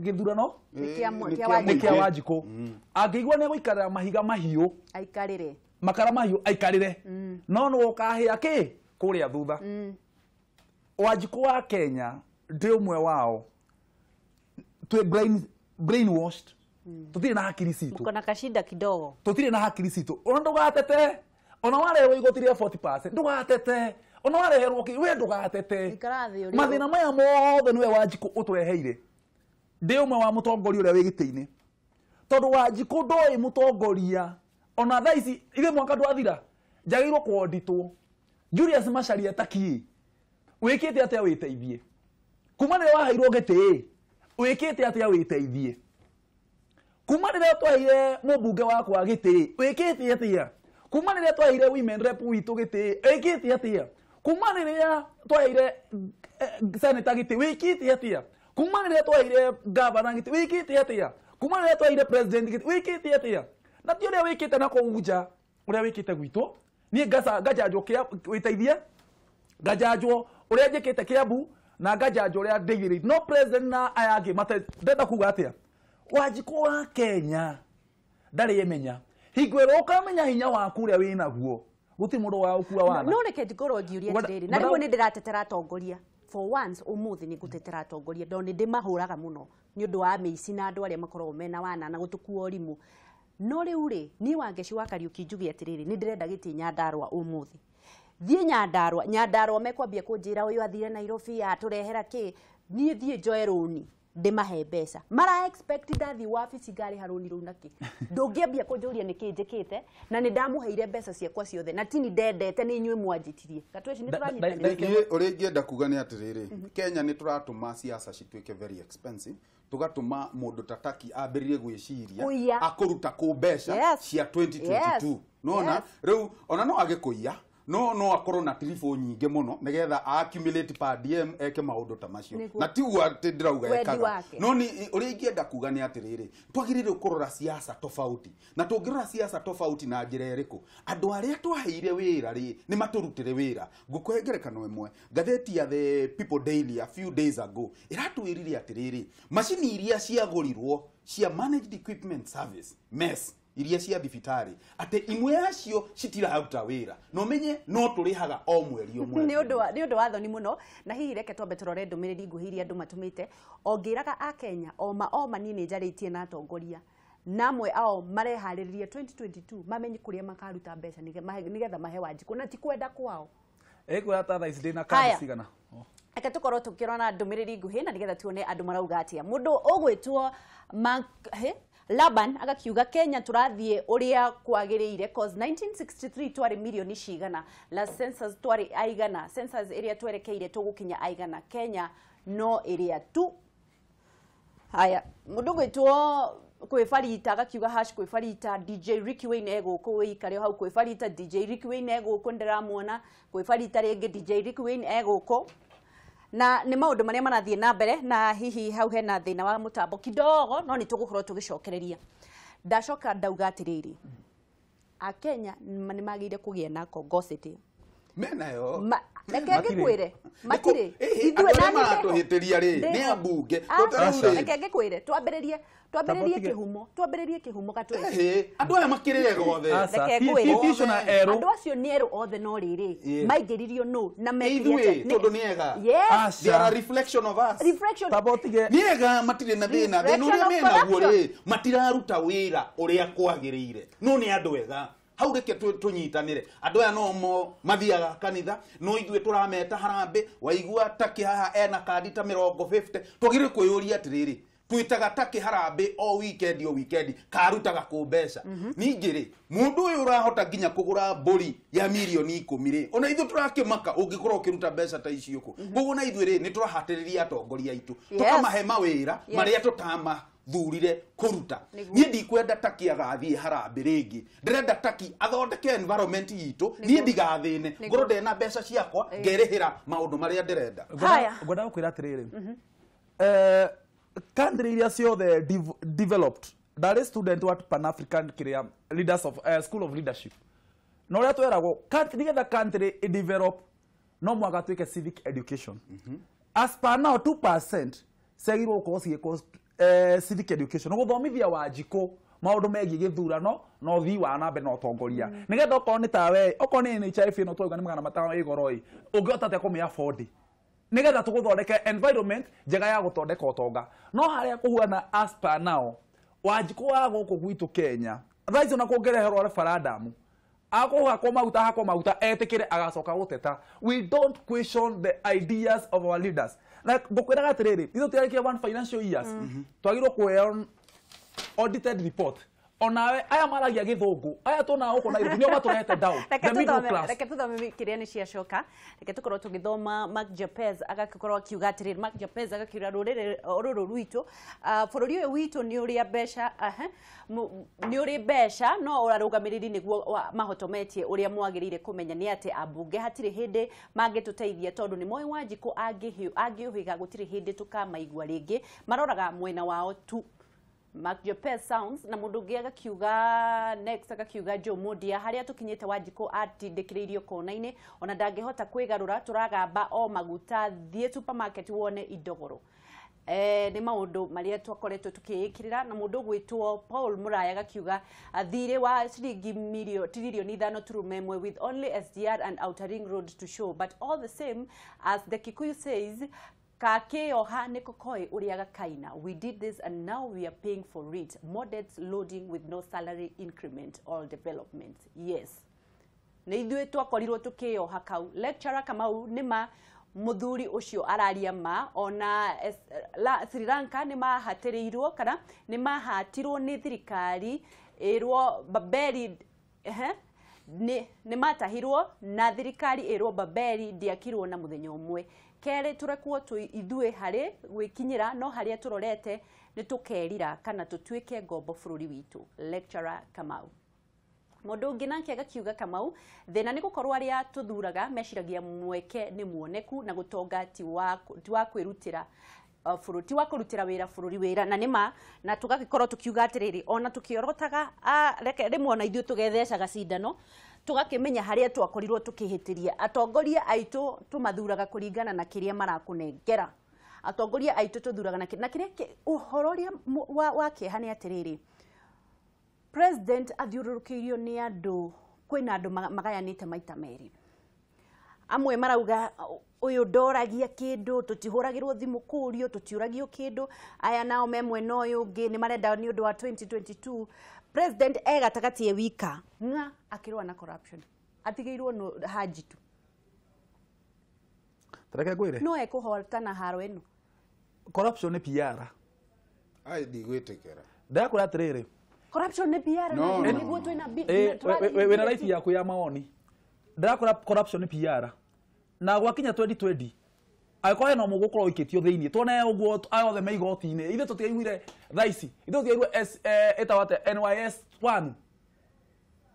githurano ni kia Wanjiku angĩigua nĩ gũikarĩra mahiga mahiũ aikarĩre makara mahiũ aikarĩre no nĩ gũkahĩa kĩ kũrĩa thutha Wanjiku wa Kenya ndĩ ũmwe wao twĩ brainwashed tutirĩ na hakiri citũ mkona kashinda kidogo tutirĩ na hakiri citũ ona ndũgatete ona wareherwo igoti rĩa 40% ndũgatete ona wareherwo ki we ndũgatete mathĩna maya mothe nĩwe Wanjiku ũtũreheire ndĩ ũmwe wa mũtongoria ũrĩa wĩ gĩtĩ-inĩ tondũ Wanjiku ndoĩ mũtongoria ona thaa ici ithe mwaka ndwathira njagĩrĩirwo kuonditwo Julius Macharia takiĩ wĩkĩte atĩa wĩteithie kuma rĩrĩa waheirwo gĩtĩ wĩkĩte atĩa wĩteithie kuma rĩrĩa twaheire mũmbunge wakwa gĩtĩ wĩkĩte atĩa kuma rĩrĩa twaheire women rep witũ gĩtĩ wĩkĩte atĩa kuma rĩrĩa twaheire senator gĩtĩ wĩkĩte atĩa kuma rĩrĩa twaheire governor gĩtĩ wĩkĩte atĩa kuma rĩrĩa twaheire president gĩtĩ wĩkĩte atĩa na ti ũrĩa wĩkĩte na kũu nja ũrĩa wĩkĩte gwitũ niĩ ngajanjwo wĩteithie ngajanjwo ũrĩa njĩkĩte Kiambu na ngajanjwo ũrĩa ndĩgĩrĩte no president na aya angĩ ndenda kuga atĩa Wanjiku wa Kenya ndarĩ emenya hingwĩrwo ũkamenya hinya waku ũrĩa wĩnaguo guti mũndũ wa ũkua wana no reke ngorwo ngiuria atirĩrĩ na rĩmwe nĩ ndĩratetera atongoria for once umuthi nĩ ngutetera atongoria ndonĩ ndĩmahũraga mũno nĩ ũndũ wa mĩici na andũ arĩa makoragwo mena wana na gũtukua ũrimũ no rĩu rĩ niĩ Wangeci wa Kariuki njuge atirĩrĩ nĩ ndĩrenda gĩtĩ Nyandarua umuthi thiĩ Nyandarua mekwambia kũnjĩra ũyũ athire Nairobi atũrehera kĩ niĩ thiĩ njoe rũni ndimahe mbeca mara expect ndathi wabici ngari haruni rũu naki ndũngĩambia kũnjũria nĩkĩ njĩkĩte na nĩ ndamuheire mbeca ciakwa ciothe na tini ndendete nĩ inyuĩ mwanjĩtirie gatweci nĩ tũranyitanĩra ũrĩa ingĩenda kuga nĩ atĩrĩrĩ Kenya nĩ tũratũma siasa cituĩke very expensive tugatũma mũndũ tataki ambĩrĩrie gwĩciria akũruta kũ mbeca cia 2022 nona rĩu ona no agĩkũia no akorwo na trifo nyingĩ mũno nigetha accumulate per diem eke maũndũ ta macio na ti uga atĩ ndĩrauga ekaga no ni ũrĩa ingĩenda kuga nĩ atĩrĩrĩ twagĩrĩirwo kũrora siasa tofauti na tũngĩrora siasa tofauti na njĩra ĩrĩkũ andũ arĩa twaheire wĩra rĩ nĩ matũrutĩre wĩra ngũkũhe ngerekano ĩmwe ngathĩti ya The People Daily a few days ago ĩratwĩrire atĩrĩrĩ macini iria ciagũrirwo cia managed equipment service MES iria cia thibitarĩ ate imwe yacio citiraruta wĩra no menye no tũrĩhaga o mweri o mweri nĩ ũndũ wa thoni mũno na hihi reke twambe tũrore ndũmĩrĩri nguhĩria andũ matumĩte ongĩraga a Kenya o mani nĩ njarĩtie na atongoria namwe ao mareharĩrĩria 2022 mamenye kũrĩa makaruta mbeca nĩgetha mahe Wanjiku na ti kwenda kwao ĩkwĩra ta thaa ici ndĩna kandi cigana eke tukorwo tukirona ndũmĩrĩri nguhĩ na nĩgetha tuone andũ marauga atĩa mũndũ ũgwĩtwo Laban agakiuga Kenya turathiĩ ũrĩa kwagĩrĩire cause 1963 twari milioni cigana la census twari aigana census ĩrĩa twerekeire tũgũkinya aigana Kenya no ĩrĩa tu haya mũndũ ũgwĩtwo kwĩbarita agakiuga kwĩbarita DJ Ricky Wayne egũkũ wĩikare hau kwĩbarita DJ Ricky Wayne egũkũ ndĩramuona kwĩbarita rĩngĩ DJ Ricky Wayne egũkũ na nĩ maũndũ marĩa marathiĩ na mbere na hihi hau hena thĩna wa mũtambo kidogo no nĩ tũgũkorwo tũgĩcokereria ndacoka ndauga atĩrĩrĩ a Kenya nĩ magĩrĩire kũgĩa na kongosity menayo reke ngĩkwĩre matirĩ ithuĩ na maratũhĩtĩria rĩ nĩ ambunge reke ngĩkwĩre twambĩrĩrie kĩhumo gatwĩ andũ aya makĩrĩega othe andũ acio nĩ erũ othe no rĩrĩ maingĩririo no na mekire tondũ nĩ ega they are a reflection of us nĩ ega matirĩ na thĩna ũrĩa menaguo rĩ matiraruta wĩra ũrĩa kwagĩrĩire no nĩ andũ ega hau reke tũnyitanĩre andũ aya no mathiaga kanitha no ithuĩ tũrameta harambe waigua takĩ haha ena kandi ta 50 twagĩrĩire kwĩyũria atĩrĩrĩ twitaga ta kiharambe o weekend karutaga ku mbeca ningi ri mundu uyu urahota nginya kugura mburi ya milioni 10 ri ona ithu turakimaka ungikorwo ukiruta mbeca ta icio ku gugu na ithu ri ni turahatiriria atongoria itu tukamahe mawira maria tutama thurire kuruta nie ndikwenda taki agathie harambe ringi ndirenda taki athondeke environment yitu nie ndigathine ngoro ndena mbeca ciakwa ngerihira maundu maria ndirenda ngoda gukwira atiriri country iria ciothe developed there is student what Pan African leaders of school of leadership no ria tweragwo nigetha country develop no mwaga twike civic education as per now 2% segirwo ko ciiko civic education no guthomithia Wanjikũ maundu megie githurano no thii wa nambe no tongoria nigetha okorwo ni tawe okorwo ni NHIF no twoiga ni magana matano igoroi ungiota te kumia afford nigetha tuguthondeke environment njega ya guthondeka utonga no haria kuhuana as per now Wanjikũ wa guku gwitu Kenya thaici na kuongereherwo referendum akoha kwa maguta etikire agacoka guteta we don't question the ideas of our leaders like ngokwiraga atiriri ithu tiarikia one financial years twagirwo kuoya audited report onawe aya maragia githungu aya tuna uko na irio nio maturete down the middle class reke tuthome kiria ni cia coka reke tukorwo tugithoma Mark Japez agakorwo akiuga atiriri Mark Japez agakiura rururu rwitu bururi uyu witu ni uria besha ni uri besha no urarugamiriri niguo mahotometie uria mwagirire kumenya ni ati ambunge hatiri hindi mangituteithia tondu ni moi Wanjikũ angiuhiga gutiri hindi tukamaigua ringi maroraga mwena wao tu Mark Japez sounds na mundu ungi agakiuga next agakiuga Joe Mudia haria tukinyite Wanjikũ atindikiririo kona-ini ona ndangihota kwigarura turagamba o maguta thie supermarket wone indogoro ni maundu maria twakoretwo tukiikirira na mundu gwitwo Paul Muraya agakiuga athire wa ciringi trilioni 5.1 with only SGR and Outer Ring Road to show but all the same as the Kikuyu says Kakeoha nikokoi uriaga kaina. We did this and now we are paying for it. Models loading with no salary increment or development. Yes. Na ithuĩ twakorirwo tukioha kau. Lecturer Kamau nima muthuri ucio araria ma ona Sri Lanka nima hatirirwo kana nima hatirwo ni thirikari irwo Babeli nimatahirwo na thirikari irwo Babeli ndiakirwo na muthenya umwe kere turekwo tu ithuĩ hari gwikinyira no haria turorete ni tukerira kana tutwike ngombo bururi witu. Lecturer Kamau mundu ungi nake agakiuga Kamau thina ni gukorwo aria tuthuraga meciragia mweke ni muoneku na gutonga ti wa kwirutira furuti wa kurutira wira bururi wira na nima na tugagikorwo tukiuga atiriri ona tukiorotaga reke rimwe ona ithuĩ tugethecaga cindano tugakimenya haria twakorirwo tukihitiria atongoria aitu tumathuraga kuringana na kiria marakunengera atongoria aitu tuthuraga na kiria uhoro ria wa kihani atiriri president athiururukirio ni andu kwina andu magayanite maita meri amwe marauga uyu ndoragia kindu tutihuragirwo thimu kurio tutiuragio kindu aya nao memwe no uyu ngi ni marenda ni undu wa 2022 president gatagati wika nga akirwa na corruption atigeirwo no haji tu tareke gwire no ekuhortana haro eno corruption ni PR ai digwitikera ndakura atiriri corruption ni PR no, niguo twina we na right yaku ya maoni ndakura corruption ni PR na gwakinya 2020 aikohe no mugukorwo ikitio thiini tuone uguo ayothe me igoti-ini ithe tutiaiguire thaici ithe tutiaiguire etawate NYS 1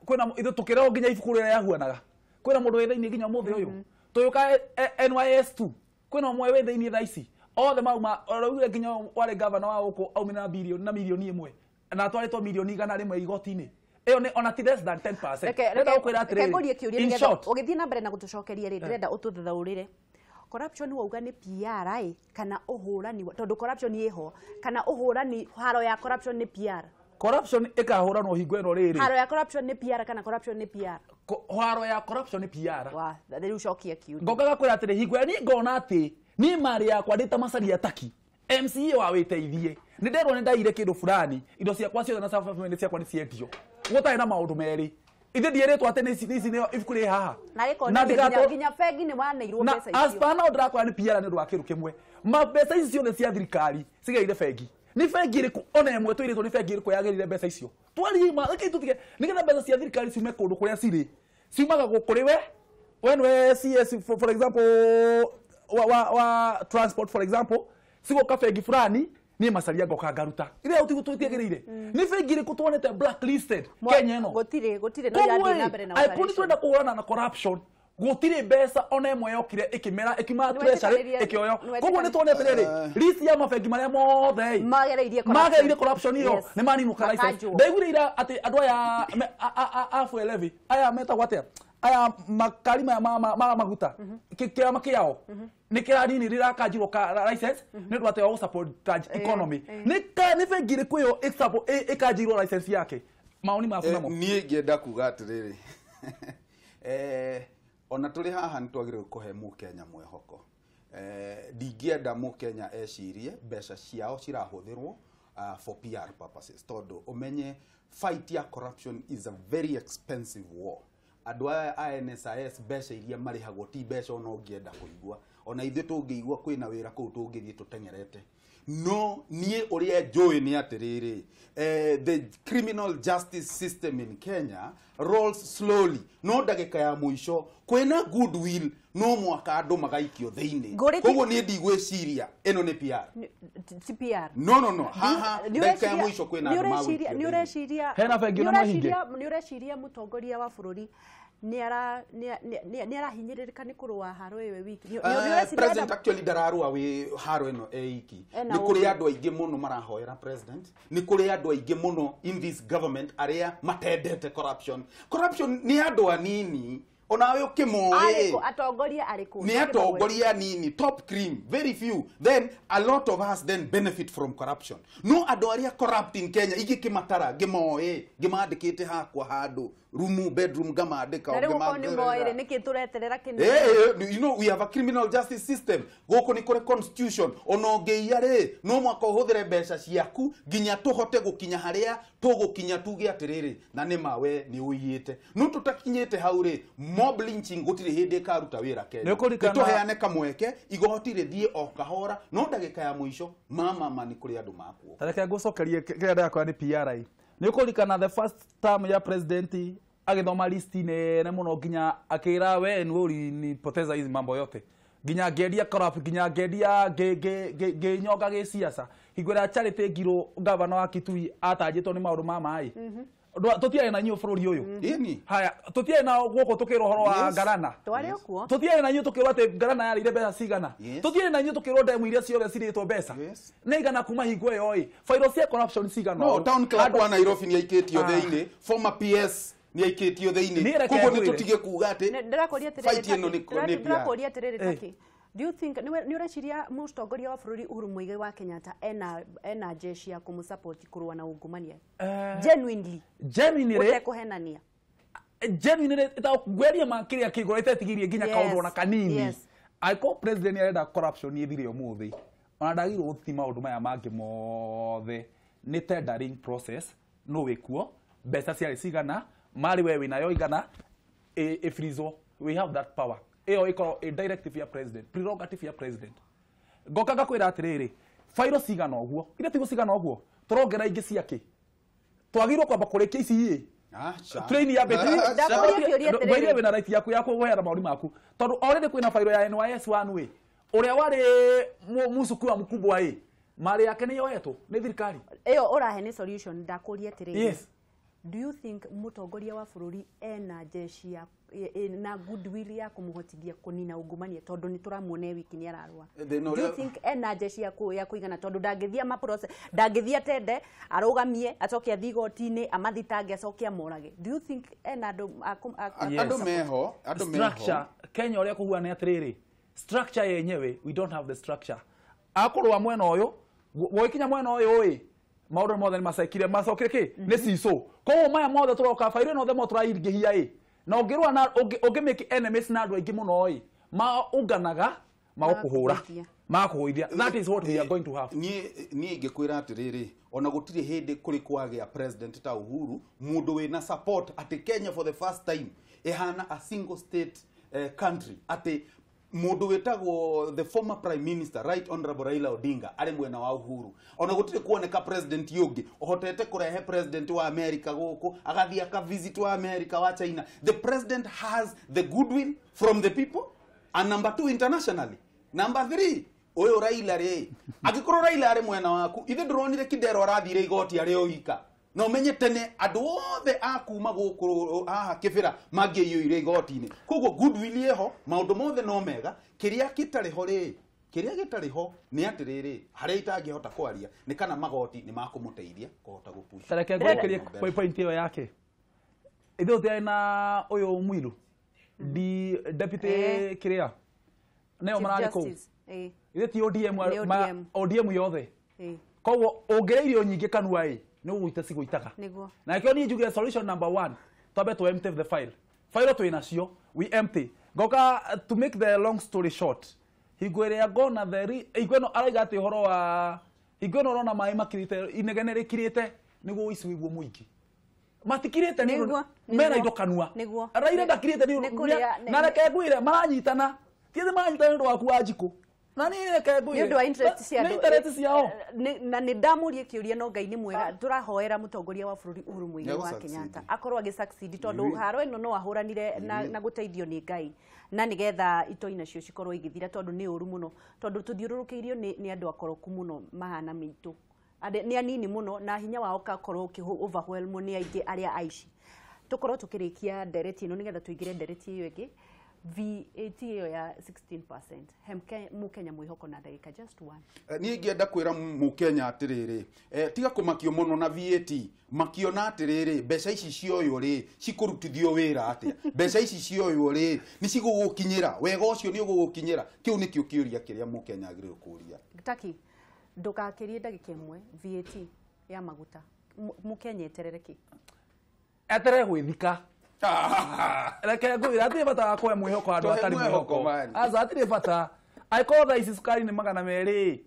kwina ithe tukireo nginya ibuku rĩrĩa yahuanaga kwina mundu wĩ thĩinĩ nginya mũthĩ ũyũ tuyuka NYS 2 kwina mwe wĩ thĩinĩ thaici othe mauma oraugire nginya wale governor wa guku aumina bilioni na milioni 1 na atwaritwo milioni 100 rĩmwe igoti-ini iyo ni ona less than 10%. Nenda ukwira atiriri in short ugithie na mbere na gutucokeria ri ndirenda ututhaurire corruption wauga ni PR kana uhurani tondu corruption yeho kana uhurani haro ya corruption ni PR corruption ikahuranwo hingo ino riri haro ya corruption ni PR kana corruption ni PR haro ya corruption ni PR wa thari ucokia kiugo ngogaga kwira atiri hingo ni ngona ati ni mari yakwa ndita macaria taki MCA wa witeithie ni nderwo ni ndaire kindu fulani indo ciakwa ciothe na supplement ciakwa ni ciendio gutai na maundu meri ithe ndieretwo ati ni ici ni ibuku ri haha na nginya fegi ni waneirwo mbeca icio as pa no ndrakora ni PR ni ndu wa kiru kimwe mbeca ici ciothe cia thirikari cigeire fegi ni bengi iriku ona emwe twiritwo ni bengi iriku yagirire mbeca icio twari ma reke tutige nigetha mbeca cia thirikari ciume kundu kuria ciri ciumaga gukuri when we CS for example wa transport for example sigo ka bengi fulani ni masaria ngoka ngaruta ile utigutuitiagirire ni bengi iriku twonete blacklisted Kenya ino gotire no yathi na mbere na operation ai twenda kuhurana na corruption gutire mbeca ona emwe yokire ikimera ikima treasury ikioyo koguo ni tuonete riri list ya mabengi maria mothe magereirie corruption iyo ni maninuka license ndaigurira ati andu aya afu levy aya meta water aya makari ma maguta kiama kiao ni kirani ni rirakanjirwo ka license ni ndu ati o support economy ni bengi iriku iyo ikanjirwo license yake maoni maku namo nie ngienda kuga atiriri ona tuli haha nitwagire kuhe Mukenya mwehoko ndingienda Mukenya ecirie mbeca ciao cirahuthirwo for PR purposes tondu umenye fight ya corruption is a very expensive war andu a NSIS mbeca iria marihagwo ti mbeca ona ungienda kuigua ona ithe tungiigua kwina wira kuu tungithie tutengerete no nie uria njui ni atiriri the criminal justice system in Kenya rolls slowly no ndagika ya muisho kwina goodwill no mwaka andu magaikio thiini koguo ni ndigwiciria eno ni PR PR no haha ndagika ya muisho kwina andu magaikio ni ureciria hena bengi na mahinge ni ureciria mutongoria wa bururi ni arahinyiririka ni kurua haro ewe wiki president actually dararua wi haro eno eiki ni kuri andu aingi muno marahoera president ni kuri andu aingi muno in this government area matendete corruption ni andu anini onawe ukimoe atongoria ariku ni atongoria nini top cream very few then a lot of us then benefit from corruption no andu aria corrupt in Kenya igikimatara ngimoe ngimandikite hakwa handu room bedroom gamadika o ngimandikire niki tureterera kini you know we have a criminal justice system goko ni kore constitution onongeia ri no mwaka uhuthire mbeca ciaku ginya tuhote gukinya haria tugukinya tuge atiriri na ni mawe ni uyite no tutakinyite hau ri mob lynching gutire hindi karuta wira Kenya tuheane kamweke igoti rithie o kahora no ndagika ya muisho mama ni kuri andu makuo tareke ngucokerie kirenda yakwa ni PRI ni kurikana the first term ya president agithoma list nene muno ginya akira we ni poteza hizi mambo yote ginya ngedia corrupt ginya ngedia nyoga ge siasa higwera charity ngiro governor wa Kitui atanjitwo ni maundu ma mai tutiae na nyu bururi uyu ini haya tutiae na goko tukiro horo wa Ngarana twari okuo tutiae na nyu tukiro ate Ngarana yari ile mbeca cigana tutiae na nyu tukiro ndemu iria ciothe ciritwo mbeca neigana kuma hingo iyo fairo cia corruption cigana no town clerk wa Nairobi ni aikitio theini former PS ni aikitio theini kuko ni tutige kuga ati fight ino ni ndirakoria tiriri taki do you think ni ureciria mutongoria wa bururi Uhuru Muigai wa Kenyatta ena jeshi ya kumusupport kurua na ungumania genuinely utekuhenania genuinely itagweria makiria kigora itetigirie ginya kaundu na kanini aiko president arenda corruption ithire umuthi ona ndagirwo guthi maundu maya mangi mothe ni tendering process no wikuo mbeca ciari cigana mari we winayo igana ifrizo we have that power eo iko a directive ya president prerogative ya president ngoka gakwira atiriri fairo cigana oguo ire tigo cigana oguo turongera ingi ciake twagirwo kwamba kurikia ici train ya betri ndakuria wena right yaku gwera mauri maku tondu already kwina fairo ya NYS 1 we uria wari musuku mkubwa mari yake ni yoeto ni thirikari eo urahe ni solution ndakuria atiriri yes do you think mutongoria wa bururi ena jeshi ya na goodwill ya kumuhotithia kunina ungumania tondu ni turamuone wiki ni ararwa do you think ena jeshi ya kuigana tondu ndangithia ma process ndangithia tende arugamie acoke athigotini amathitange acoke amorage do you think ena andu meho structure Kenya uria kuhuana atiriri structure yenyewe we don't have the structure akorwa mwena uyu goikinya mwena uyu maundu mothe ni macokire ki ni ciso koguo maya mothe turoka fairo no themo turaingihia na ungirwa na ungimake enemies na andu aingi muno maunganaga magukuhura makuhuithia that is what we are going to have ni ngikwira atiriri ona gutire hindi kuri kwagia president ta Uhuru mundu wina support ati Kenya for the first time ehana a single state country ati mundu wetagwo the former prime minister right honorable Raila Odinga ari mwena wa Uhuru ona gutire kuoneka president yungi ohotete kurehe president wa America guku agathia ka visit wa America wa China. The president has the goodwill from the people, and number 2 internationally. Number 3 oyo Raila re agikoro Raila ari mwena waku ithe ndronire kidero arathire igoti ari oika no menye tene andu othe akuma guku aha kibira magiyo ire igoti-ini koguo goodwill yeho maundu mothe no mega kiria kitariho ri kiria gitariho ni atiriri haria itangihota kwaria ni kana magoti ni makumuteithia kuhota gupush tareke gwekerie point iyo yake ithu te na uyu Mwilu di deputy kiria neo marari ko ithe ti ODM yothe koguo ongereirio nyingi kanua no uita sigwitaga na kio ni njuge solution number 1 tobe to empty the file to inacio we empty goka to make the long story short higwere agona the igweno araiga ati horo wa igweno rona mai makirite inegene kirite niguo ici wiguo muingi matikirite ni mera indo kanua Raila ndakirite ni na reke gwire maranyitana tiende maranyitana ndo waku ajiko na ni reke gwire ndu wa interest cia ni interest ciao na ni ndamurie kiuria no ngai ni mwega turahoera mutongoria wa bururi Uhuru Muigai wa Kenyatta akorwo agi succeed tondu haro ino no ahuranire na guteithio ni ngai na nigetha ito inacio cikorwo igithira tondu ni uru muno tondu tuthiururukiirio ni andu akoroku muno mahana mitu ni anini muno na hinya wao kakorwo ki overwhelm ni aingi aria aici tukorwo tukirikia ndereti ino nigetha tuigire ndereti iyo ingi VAT iyo ya 16% mukenya mwihoko na ndagika just one ni ngienda kwira mukenya atiriri tiga kumakio muno na VAT makio na atiriri mbeca ici cioyo ri cikurutithio wira atia mbeca ici cioyo ri ni cigugukinyira wega ucio ni ugugukinyira kiu ni kio kiuria kiria mukenya agire kuria Taki ndukakirie ndagika imwe VAT ya maguta mukenya eterereki etere gwithika reke gwira ati bata kwa mwihoko andu atari mwihoko aza ati bata aiko tha ici sukari ni 200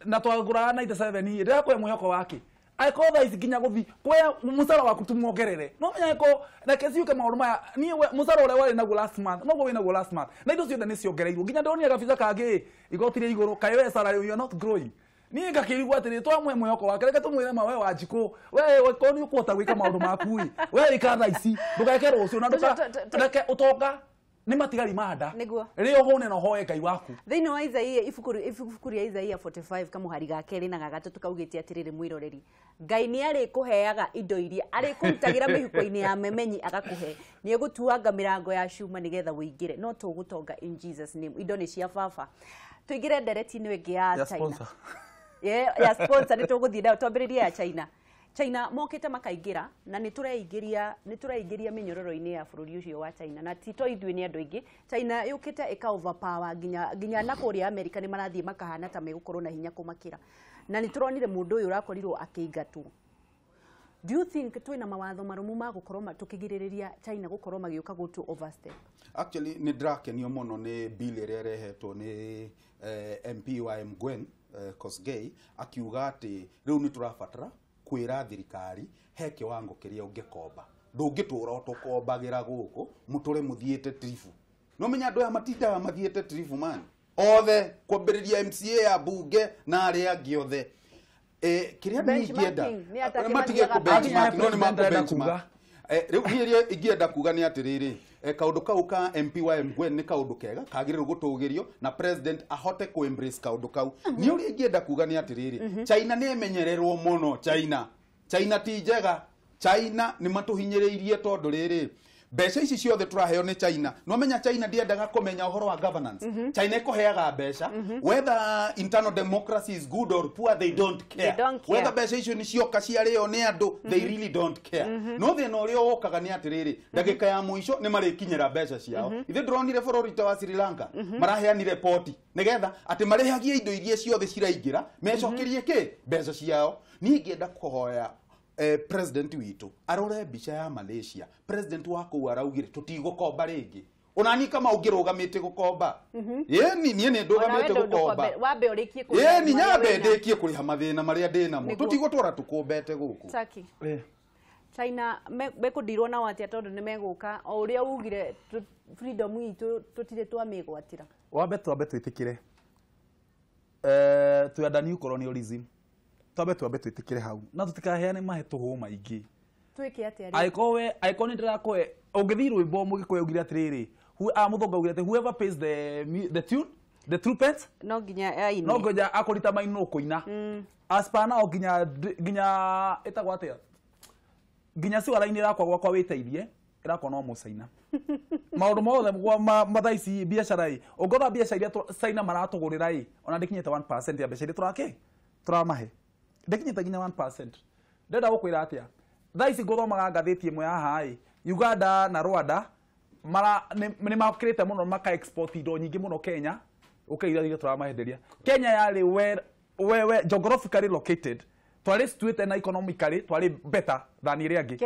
na twagura 97 reke kwa mwihoko wake aiko tha ici ginya guthi kwa musara waku tumuongerere no menya iko reke ciuke maundu maya ni musara ule wale naguo last month no go wina go last month na indo ciothe ni ciongereirwo ginya ndonire gabisa kangi igotire iguru kayo we salary you are not growing ni ngakirigwa atiri twamwe mwihoko wake reke tumwire mawe wa njiko we ko ni ukuota gwika maundu maku we ikatha ici ndugeke rucio na reke utonga ni matigari manda rio hone no hoye kai waku thini wa Isaia ifuku ya Isaia 45 kama hari gakeri na gagatatu kaugitie atiriri mwiroreri ngai ni ari kuheaga indo iria ari kurutagira mihuko-ini ya memenyi agakuhe ni egutuanga mirango ya cuma nigetha wingire no tugutonga in Jesus name indo ni cia baba tuigire ndereti ni wengi ya China ya sponsor ni tuguthie nayo twambiririe ya China mokite makaingira na ni tureingiria minyororo-ini ya bururi ucio wa China na tito ithui ni andu ingi China yukite ika overpower ginya na kuria America ni marathie makahana ta megukorwo na hinya kumakira na ni turonire mundu uyu urakorirwo akiingatwo. Do you think twina mawatho marumu ma gukorwo tukigiriria China gukorwo magiuka go to overstep? Actually ni drakenio muno ni bill ire rehetwo ni MP wa Mgwen Kosgei akiuga ati riu ni turabatara kwira thirikari he kiwango kiria ungikomba ndungitura utukombagira guku muture muthiete trifu no menya andu aya matindaga mathiete trifu man othe kwambiriria MCA ya bunge na aria angi othe kiria ni ngienda matige ku benchmark no ni mambo benchmark riu iria ingienda kuga ni atiriri kaundu kau ka MP wa Mgwen ni kaundu kega kagirira gutugirio na president ahote ku embrace kaundu kau ni uri ingienda kuga ni atiriri China ni emenyererwo muno China ti njega China ni matuhinyiriirie tondu riri mbeca ici ciothe turaheo ni China no menya China ndiendaga kumenya uhoro wa governance China ikoheaga mbeca whether internal democracy is good or poor they don't care whether mbeca icio ni cioka ciareo ni andu they really don't care no thina uria wokaga ni atiriri ndagika ya muico ni marikinyira mbeca ciao ithe ndronire bururi ta wa Sri Lanka maraheani report nigetha ati marihagie indo iria ciothe ciraingira mecokirie ki mbeca ciao ni ngienda kuhoya president witu arore bicha ya Malaysia president wako araugire tutigukomba ringi onani kama ungirugamite gukomba ni ndugamite gukomba wabe urikie ku ni nyabe ndekie kuriha mathina maria ndina mo tutigutwara tukumbete guku Taki China mekundirwo na watia tondu ni meguka o uria ugire freedom itu tutire twamigwatira wambe twitikire tuyanda new colonialism twambe twitikire hau na tutikaheane mahetuhu maingi twike atia aiko ni ndirakwe ungithi rwimbo mugikwe ugire atiriri muthonga ugire ati whoever pays the tune the trumpet no ginya aini no ngoja akorita maino kuina aspana o ginya etagwa atia ginya si waraini rakwa gwakwa witeithie irakwa no mucaina maundu mothe mathaici biacara ungotha biacara iria caina maratugurira ona ndikinyite 1% ya biacara turake turamahe ndikinyite ginya 1%. Ndenda gukwira atia thaici ngothomaga ngathiti imwe haha Uganda na Rwanda ni makirite muno maka export indo nyingi muno Kenya ukaira turamahenderia Kenya yari we geographically located twari situate na economically twari better than iria angi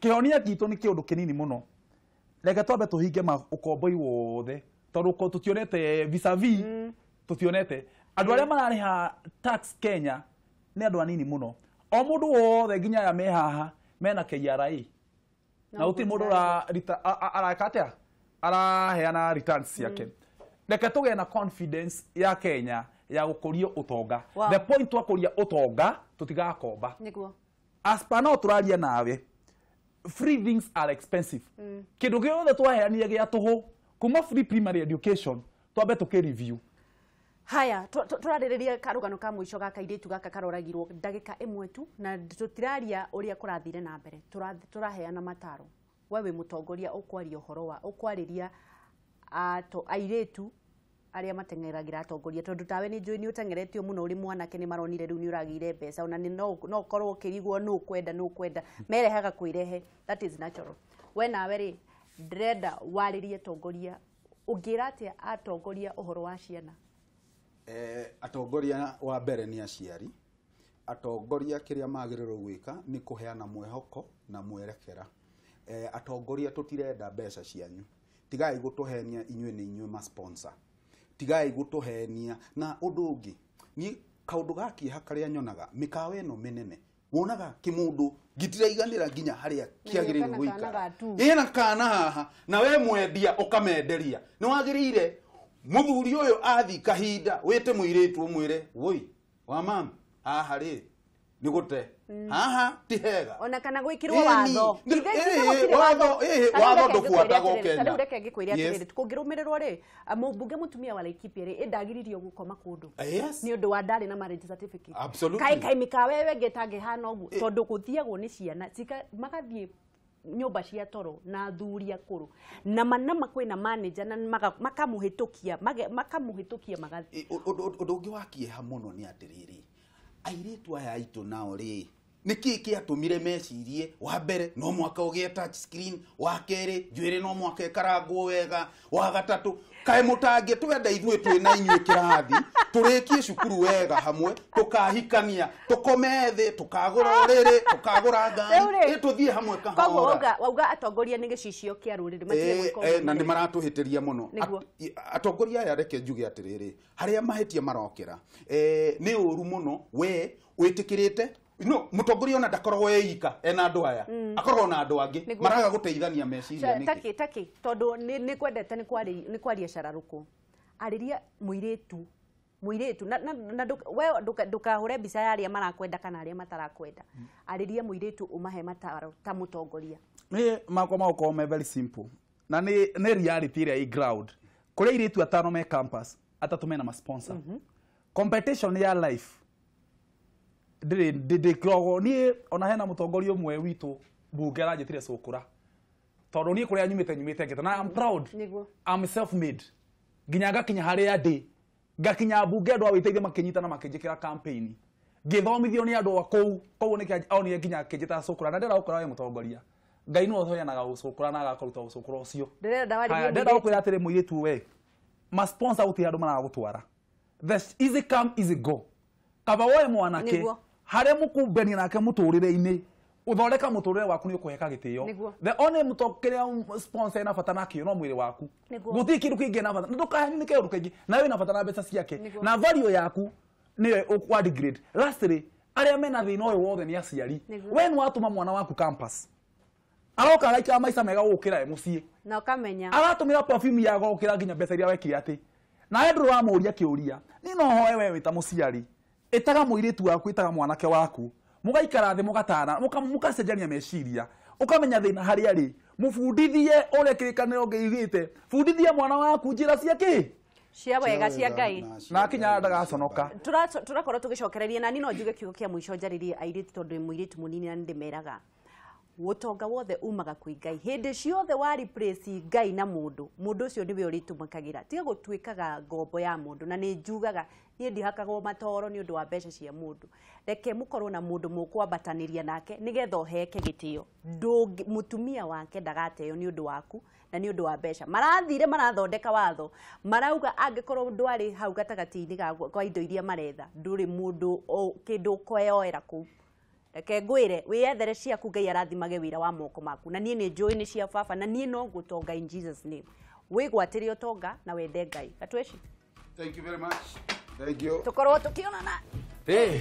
kihonia gitu ni kiundu kinini muno reke twambe tuhinge ukomboi wothe tondu ko tutionete vis-a-vis tutionete andu aria marariha tax Kenya ni andu anini muno o mundu wothe nginya ya mehaha mena KRA na uti mundu arakatea araheana returns yake reke tuge na confidence ya Kenya ya gukuria utonga the point wa kuria utonga tutigakomba niguo aspana turaria nawe free things are expensive kindu giothe twaheanire gia tuhu kuma free primary education twambe tuke review haya turaririria karugano ka mwisho gaka iritu gaka karoragirwo ndagika imwe tu na tutiraria uria kurathire na mbere turaheana mataro wewe mutongoria ukwaria uhoro wa ukwariria airitu aria matengeragira atongoria tondu tawe ni njui ni utengeretio muno uri mwanake ni maronire riu ni uragire mbeca ona ni no korwo kirigwo no kwenda merehaga kwirehe that is natural we nawe ri ndrenda waririe tongoria ungira atia atongoria uhoro wa ciana atongoria wa mbere ni aciari atongoria kiria magirirwo gwika ni kuheana mwehoko na mwerekera atongoria tutirenda mbeca cianyu tigai gutuhenia inywe ni inywe ma sponsor tigai gutuhenia na undu ungi ni kaundu gaki hakaria nyonaga mikawa eno menene wonaga kimundu gitira nginya haria kiagirire guikara ina kana haha na we mwendia ukamenderia ni wagirire muthuri uyu athi kahinda wite muiritu umwire woi wa mam aha ri nigute haha ti hega ona kana gwikirwo watho watho ndufuatago Kenya ndu reke ngikwiria atiriri tukungirumirirwo ri mubunge mutumia wa Laikipia ri indagiririo gukoma kundu ni undu wa ndari na marriage certificate kai mikawa wewe ngetange hana ugu tondu guthiagwo ni ciana magathie nyumba cia toro na thuri akuru na manama kwina manager na makamuhitukia magathi undu ungi wakieha muno ni atiriri airitu aya aitu nao ri niki kiatumire mecirie wa mbere no mwaka ugie touch screen wa keri njwire no mwaka ikarangwo wega wa gatatu kae mutange twenda ithwe twina inywe kirathi turikie cukuru wega hamwe tukahikania tukomethĩ tukagura riri tukagura ngari tuthie hamwe kahora wauga atongoria ni gicicio kia ruriri matire mwiko na ni maratuhitiria muno atongoria aya reke njuge atiriri haria mahetia marokera ni uru muno we witikirite no mutongoria ona ndakorwo yeika ena andu aya akorwo na andu angi maraga guteithania meciria niki taki tondu ni kwendete ni kwaria Cararuku ariria muiritu na we ndukahure mbica ya aria marakwenda kana aria matarakwenda ariria muiritu umahe mataro ta mutongoria ni mako me very simple na ni reality ria ground kuria iritu atano me campus atatu mena ma sponsor competition ya life de krogo ni ona hena mutongoria umwe witu bunge ranjitire cukura tondu ni kuria nyumite ngete na I'm proud I'm self made nginya kinya haria ndi ngakinya bunge andu awiteithia makinyita na makinjikira campaign ngithomithio ni andu kou ni aoni nginya kinjita cukura na ndira gukora we mutongoria ngai no thoyanaga gucukura na agakuruta gucukura ucio ndenda gukwira atiri muiritu we ma sponsor uti andu maragutwara the easy come easy go kaba woe mwanake hare mukumbeni nake muturire-ini uthoreka muturire waku ni ukuheka gitio the only mutokeria sponsor na fatana kio no mwiri waku guti kindu kingi na fatana ndukahani nike ndukengi nawe na fatana mbeca ciake na value yaku ni ukwa degrade lastly aria mena thina uyu wothe ni aciari we ni watuma mwana waku campus aroka araika maica mega gukira mucii na ukamenya aratumira perfume ya gukira nginya mbeca iria wekire ati na endu wa muria kiuria ni no hoe we wita muciari itaga muiritu waku itaga mwanake waku mugaikara thi mugatana mukacenjania meciria ukamenya thina hari ari mufundithie ure kirikaniro ngeigite fundithie mwana waku njira ciake cia wega cia Ngai na kinya ndagaconoka turakorwo tugicokereria na ni no njuge kiugo kia mwisho njaririe airitu tondu muiritu munini na ndimeraga utonga wothe umaga kwi Ngai hindi ciothe wa replace Ngai na mundu ucio niwe uritumakagira tiga gutwikaga ngombo ya mundu na ni njugaga ni ndihakagwo matoro ni undu wa mbeca cia mundu reke mukorwo na mundu mukwambataniria nake nigetha uheke gitio mutumia wake ndagateo ni undu waku na ni undu wa mbeca marathire marathondeka watho marauga angikorwo ndwari hau gatagati-ini kwa indo iria maretha nduri mundu kindu kweyoera ku reke ngwire wiyethere ciaku Ngai arathimage wira wa moko maku na nie ni njui ni cia baba na nie no ngutonga in Jesus name wigwatire utonga na wende Ngai atweshi thank you very much thank you tukorwo tukionana hey